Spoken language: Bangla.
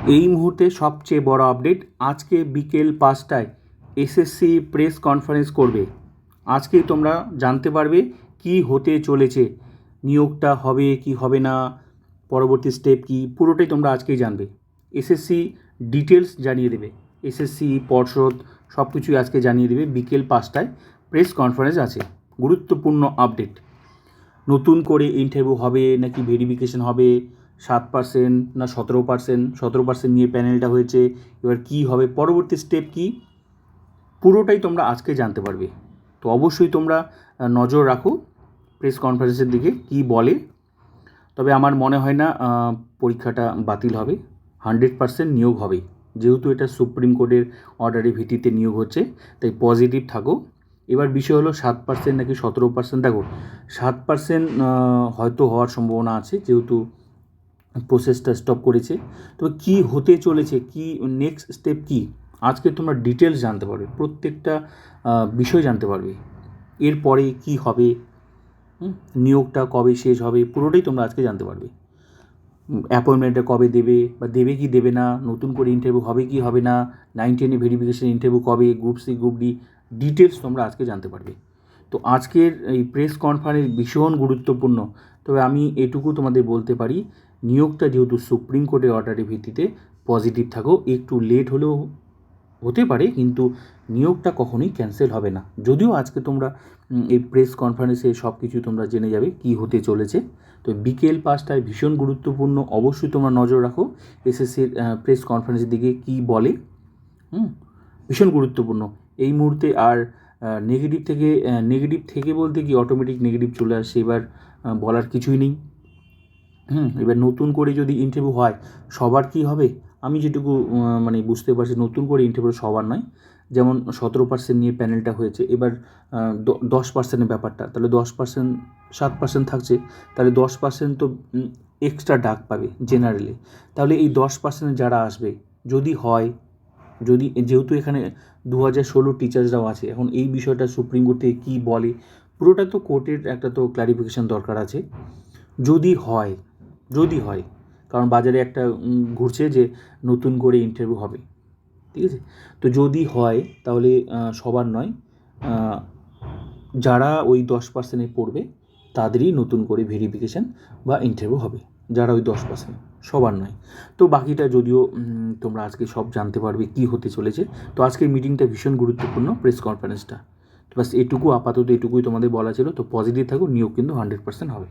এই মুহূর্তে সবচেয়ে বড় আপডেট, আজকে বিকেল 5টায় এসএসসি প্রেস কনফারেন্স করবে। আজকেই তোমরা জানতে পারবে কি হতে চলেছে, নিয়োগটা হবে কি হবে না, পরবর্তী স্টেপ কি, পুরোটাই তোমরা আজকেই জানবে। এসএসসি ডিটেলস জানিয়ে দেবে, এসএসসি পর্ষদ সব কিছুই আজকে জানিয়ে দেবে। বিকেল 5টায় প্রেস কনফারেন্স আছে, গুরুত্বপূর্ণ আপডেট। নতুন করে ইন্টারভিউ হবে নাকি ভেরিফিকেশন হবে, 7% না 17%, 17% নিয়ে প্যানেলটা হয়েছে, এবার কি হবে, পরবর্তী স্টেপ কি, পুরোটাই তোমরা আজকে জানতে পারবে। তো অবশ্যই তোমরা নজর রাখো প্রেস কনফারেন্সের দিকে কি বলে। তবে আমার মনে হয় না পরীক্ষাটা বাতিল হবে, 100% নিয়োগ হবে, যেহেতু এটা সুপ্রিম কোর্টের অর্ডারের ভিত্তিতে নিয়োগ হচ্ছে, তাই পজিটিভ থাকো। এবার বিষয় হলো 7% নাকি 17%। দেখো 7% হয়তো হওয়ার সম্ভাবনা আছে, যেহেতু প্রসেসটা স্টপ করেছে। তবে কী হতে চলেছে, কি নেক্সট স্টেপ কী, আজকে তোমরা ডিটেলস জানতে পারবে, প্রত্যেকটা বিষয় জানতে পারবে। এরপরে কি হবে, নিয়োগটা কবে শেষ হবে, পুরোটাই তোমরা আজকে জানতে পারবে। অ্যাপয়েন্টমেন্টটা কবে দেবে, বা দেবে কি দেবে না, নতুন করে ইন্টারভিউ হবে কি হবে না, 9-10 ভেরিফিকেশন ইন্টারভিউ কবে, group C group D, details তোমরা আজকে জানতে পারবে। তো আজকের এই প্রেস কনফারেন্স ভীষণ গুরুত্বপূর্ণ। তবে আমি এটুকু তোমাদের বলতে পারি, নিয়োগটা যেহেতু সুপ্রিম কোর্টের অর্ডারের ভিত্তিতে, পজিটিভ থাকো। একটু লেট হলেও হতে পারে, কিন্তু নিয়োগটা কখনোই ক্যান্সেল হবে না। যদিও আজকে তোমরা এই প্রেস কনফারেন্সে সব কিছু তোমরা জেনে যাবে কি হতে চলেছে। তো বিকেল 5টায় ভীষণ গুরুত্বপূর্ণ, অবশ্যই তোমরা নজর রাখো এসএসসির প্রেস কনফারেন্সের দিকে কি বলে। ভীষণ গুরুত্বপূর্ণ এই মুহূর্তে। আর নেগেটিভ থেকে বলতে কি অটোমেটিক নেগেটিভ চলে আসছে, এবার বলার কিছুই নেই। এবার নতুন করে যদি ইন্টারভিউ হয় সবার কি হবে, আমি যেটুকু মানে বুঝতে পারছি, নতুন করে ইন্টারভিউ সবার নয়। যেমন 17% নিয়ে প্যানেলটা হয়েছে, এবার 10%-এর ব্যাপারটা, তাহলে 10%, 7% থাকছে, তাহলে 10% তো এক্সট্রা ডাক পাবে জেনারেলে। তাহলে এই 10% যারা আসবে, যদি হয়, যেহেতু এখানে 2016 টিচার্সরাও আছে, এখন এই বিষয়টা সুপ্রিম কোর্ট থেকে কী বলে, পুরোটা তো কোর্টের একটা তো ক্ল্যারিফিকেশান দরকার আছে। যদি হয়, কারণ বাজারে একটা ঘুরছে যে নতুন করে ইন্টারভিউ হবে, ঠিক আছে। তো যদি হয় তাহলে সবার নয়, যারা ওই 10%-এ পড়বে তাদেরই নতুন করে ভেরিফিকেশান বা ইন্টারভিউ হবে, যারা ওই 10%, সবার নয়। তো বাকিটা যদিও তোমরা আজকে সব জানতে পারবে কি হতে চলেছে। তো আজকের মিটিংটা ভীষণ গুরুত্বপূর্ণ, প্রেস কনফারেন্সটা। তো বাস এটুকু, আপাতত এটুকুই তোমাদের বলা ছিল। তো পজিটিভ থাকো, নিয়োগ কিন্তু 100% হবে।